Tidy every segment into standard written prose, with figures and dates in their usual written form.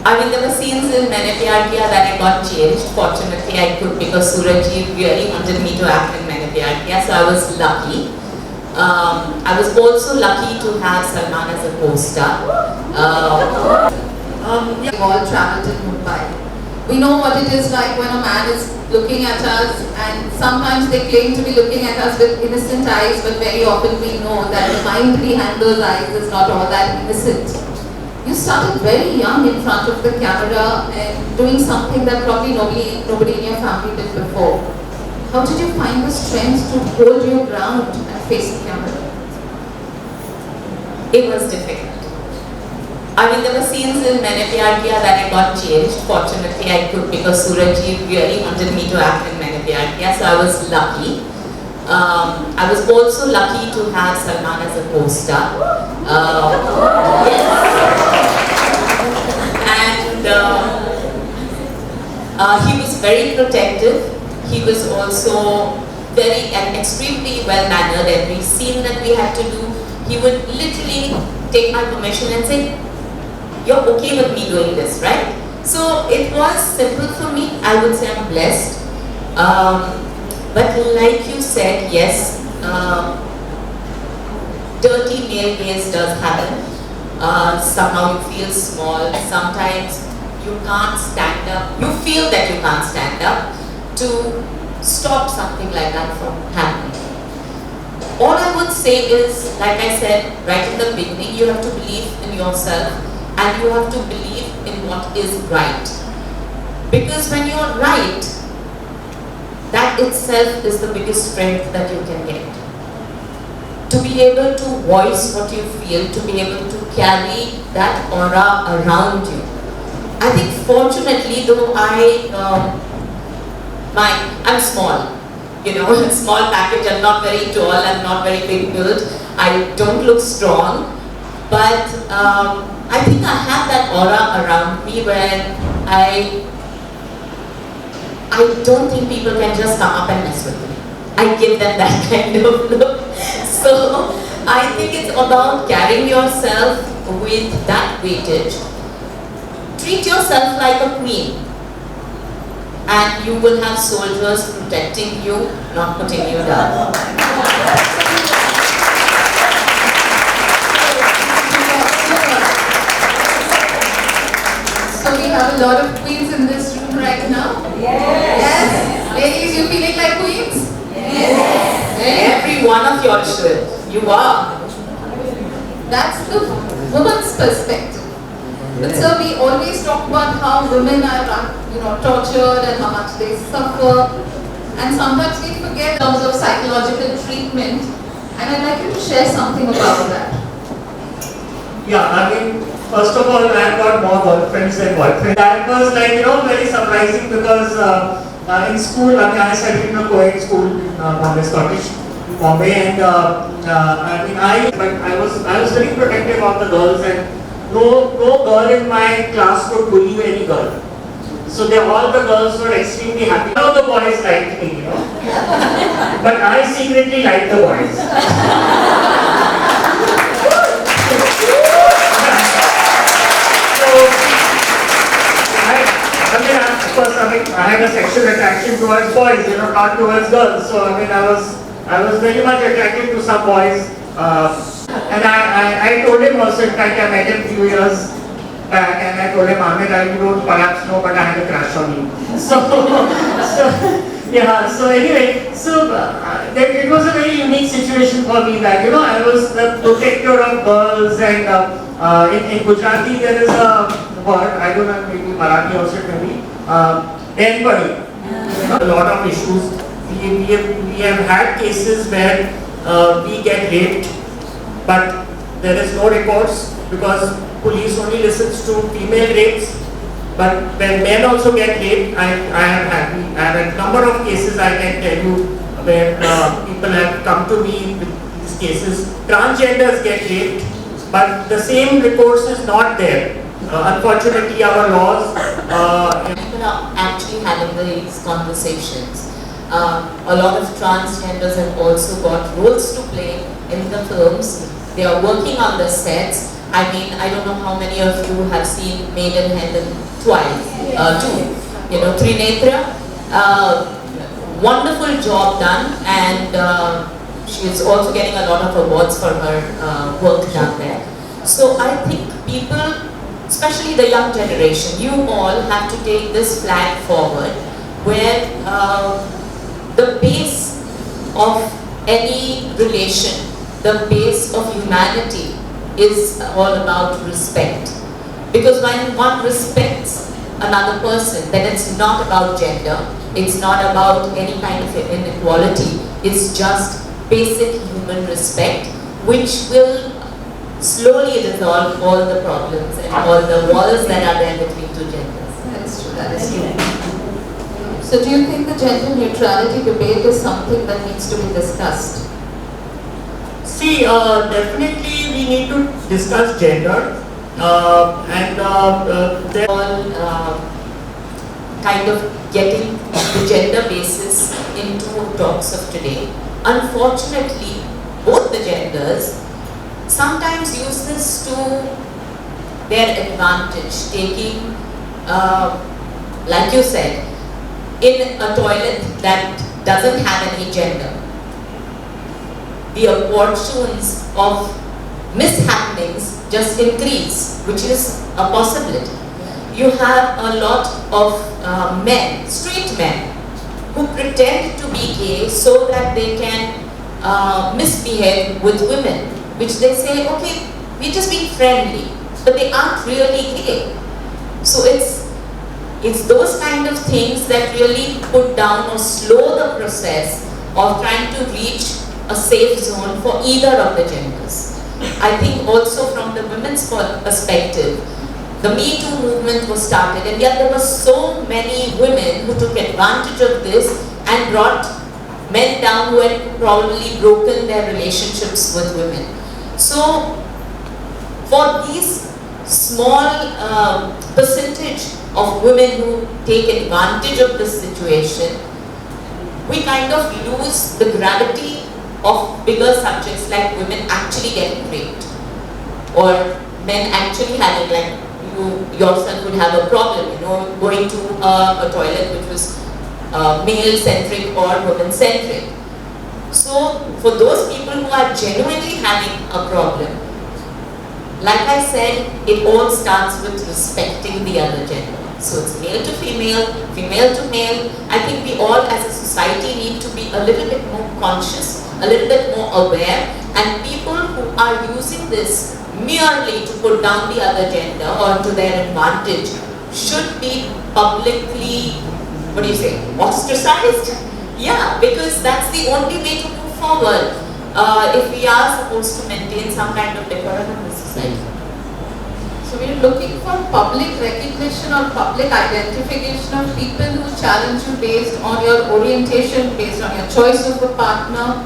I mean, there were scenes in Maine Pyar Kiya that I got changed. Fortunately, I could because Surajit really wanted me to act in Maine Pyar Kiya, so I was lucky. I was also lucky to have Salman as a co-star. We've all travelled in Mumbai. We know what it is like when a man is looking at us, and sometimes they claim to be looking at us with innocent eyes, but very often we know that the mind behind those eyes is not all that innocent. You started very young in front of the camera and doing something that probably nobody in your family did before. How did you find the strength to hold your ground and face the camera? It was difficult. I mean, there were scenes in Maine Pyar Kiya that I got changed. Fortunately, I could because Surajit really wanted me to act in Maine Pyar Kiya, so I was lucky. I was also lucky to have Salman as a co-star. And he was very protective. He was also very and extremely well-mannered. Every scene that we had to do, he would literally take my permission and say, "You're okay with me doing this, right?" So it was simple for me. I would say I'm blessed. But like you said, yes, dirty male gaze does happen. Somehow you feel small. Sometimes you can't stand up. You feel that you can't stand up to stop something like that from happening. All I would say is, like I said right in the beginning, you have to believe in yourself and you have to believe in what is right. Because when you're right, that itself is the biggest strength that you can get. To be able to voice what you feel, to be able to carry that aura around you. I think fortunately, though I'm small, you know, small package, I'm not very tall, I'm not very big built, I don't look strong, but I think I have that aura around me where I don't think people can just come up and mess with me. I give them that kind of look. So I think it's about carrying yourself with that weightage. Treat yourself like a queen, and you will have soldiers protecting you, not putting you down. So we have a lot of queens in this room right now. Yes. Ladies, you feeling like queens? Yes. Every one of you should. You are. That's the woman's perspective. But sir, we always talk about how women are, tortured and how much they suffer, and sometimes we forget in terms of psychological treatment. And I'd like you to share something about that. Yeah, I mean, first of all, I've got more girlfriends than boyfriends. That was very surprising because in school, I studied in a co-ed school in Bombay, Scottish, Bombay, and I was very protective of the girls, and no girl in my class could bully any girl. So all the girls were extremely happy. None of the boys liked me, but I secretly liked the boys. I had a sexual attraction towards boys, not towards girls. So I was very much attracted to some boys. And I told him also, in fact, I met him a few years back, and I told him, Ahmed, you don't perhaps know, but I had a crush on you. So anyway, it was a very unique situation for me that, I was the protector of girls, and in Gujarati there is a word, I don't know, maybe Marathi also maybe, Denbari. A lot of issues. We have had cases where we get raped, but there is no reports because police only listens to female rapes. But when men also get raped, I have a number of cases I can tell you where people have come to me with these cases. Transgenders get raped, but the same reports is not there. Unfortunately, our laws. People are actually having these conversations. A lot of transgenders have also got roles to play in the films. They are working on the sets. I mean, I don't know how many of you have seen Maidenhead twice, two, you know, Trinetra. Wonderful job done, and she is also getting a lot of awards for her work done there. So I think people, especially the young generation, you all have to take this flag forward, where the base of any relation, the base of humanity is all about respect. Because when one respects another person, then it's not about gender, it's not about any kind of inequality, it's just basic human respect, which will slowly resolve all the problems and all the walls that are there between two genders. That is true, that is true. So do you think the gender neutrality debate is something that needs to be discussed? See, definitely we need to discuss gender, and there All kind of getting the gender basis into talks of today. Unfortunately, both the genders sometimes use this to their advantage, taking, like you said, in a toilet that doesn't have any gender, the opportunities of mishappenings just increase, which is a possibility. You have a lot of men, straight men, who pretend to be gay so that they can misbehave with women, which they say, okay, we're just being friendly, but they aren't really gay. So it's those kind of things that really put down or slow the process of trying to reach a safe zone for either of the genders. I think also from the women's perspective, the Me Too movement was started, and yet there were so many women who took advantage of this and brought men down who had probably broken their relationships with women. So for these small percentage of women who take advantage of this situation, we kind of lose the gravity of bigger subjects like women actually getting raped, or men actually having, like you yourself would have a problem, you know, going to a toilet which was male-centric or woman-centric. So for those people who are genuinely having a problem, like I said, it all starts with respecting the other gender. So it's male to female, female to male. I think we all as a society need to be a little bit more conscious, a little bit more aware, and people who are using this merely to put down the other gender or to their advantage should be publicly, what do you say, ostracized? Yeah, because that's the only way to move forward if we are supposed to maintain some kind of decorum in the society. So we're looking for public recognition or public identification of people who challenge you based on your orientation, based on your choice of a partner,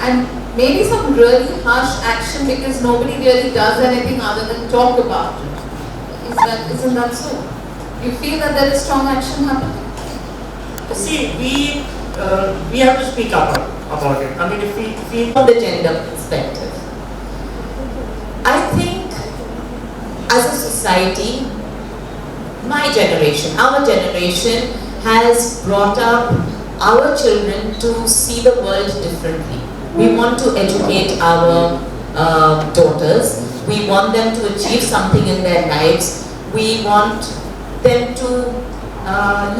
and maybe some really harsh action because nobody really does anything other than talk about it. Isn't that so? You feel that there is strong action happening? see, we have to speak up about it. I mean, if we From the gender perspective, I think as a society, my generation, our generation has brought up our children to see the world differently. We want to educate our daughters. We want them to achieve something in their lives. We want them to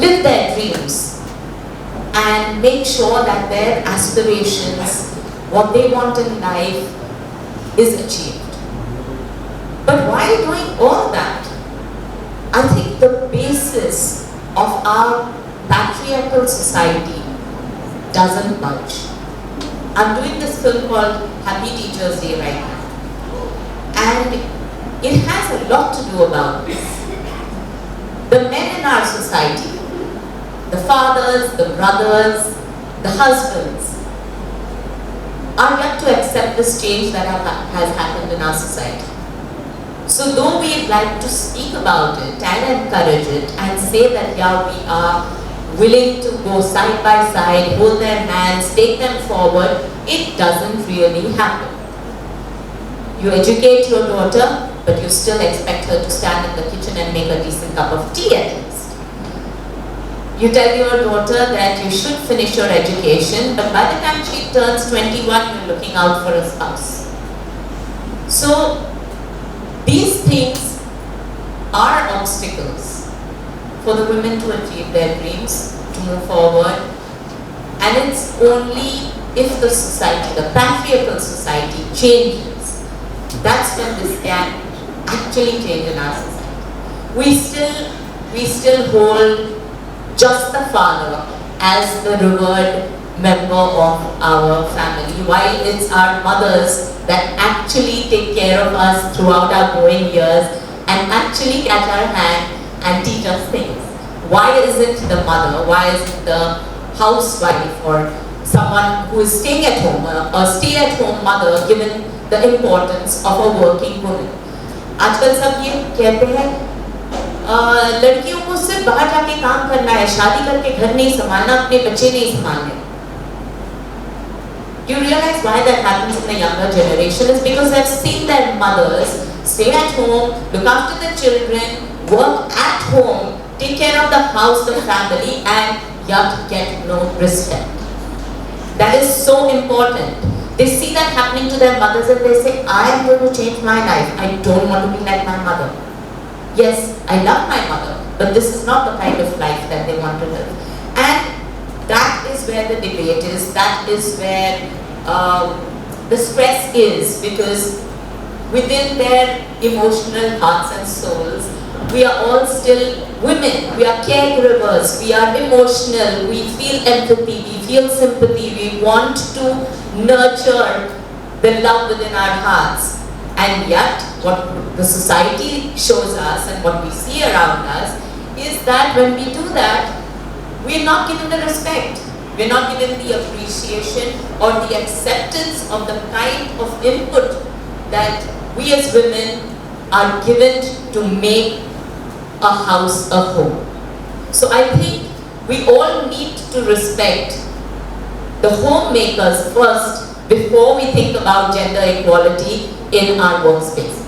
live their dreams and make sure that their aspirations, what they want in life, is achieved. But while doing all that, I think the basis of our patriarchal society doesn't budge. I'm doing this film called Happy Teacher's Day right now, and it has a lot to do about this. The men in our society, the fathers, the brothers, the husbands, are yet to accept this change that has happened in our society. So though we'd like to speak about it and encourage it and say that yeah, we are willing to go side by side, hold their hands, take them forward, it doesn't really happen. You educate your daughter, but you still expect her to stand in the kitchen and make a decent cup of tea at least. You tell your daughter that you should finish your education, but by the time she turns 21, you're looking out for a spouse. So, these things are obstacles for the women to achieve their dreams, to move forward. And it's only if the society, the patriarchal society changes, that's when this can actually change in our society. We still hold just the father as the revered member of our family, while it's our mothers that actually take care of us throughout our growing years and actually catch our hand and teach us things. Why isn't the mother, why isn't the housewife or someone who is staying at home, a stay-at-home mother, given the importance of a working woman? आजकल सब ये कहते हैं लड़कियों को सिर्फ बाहर जाके काम करना है, शादी करके घर नहीं संभालना, अपने बच्चे नहीं संभालने. You realize why that happens in the younger generation is because they've seen their mothers stay at home, look after the children, work at home, take care of the house, the family, and yet get no respect. That is so important. They see that happening to their mothers and they say, I am going to change my life. I don't want to be like my mother. Yes, I love my mother, but this is not the kind of life that they want to live. And that is where the debate is, that is where the stress is, because within their emotional hearts and souls, we are all still women, we are caregivers, we are emotional, we feel empathy, we feel sympathy, we want to nurture the love within our hearts. And yet, what the society shows us and what we see around us is that when we do that, we are not given the respect, we are not given the appreciation or the acceptance of the kind of input that we as women are given to make a house a home. So I think we all need to respect the homemakers first before we think about gender equality in our workspace.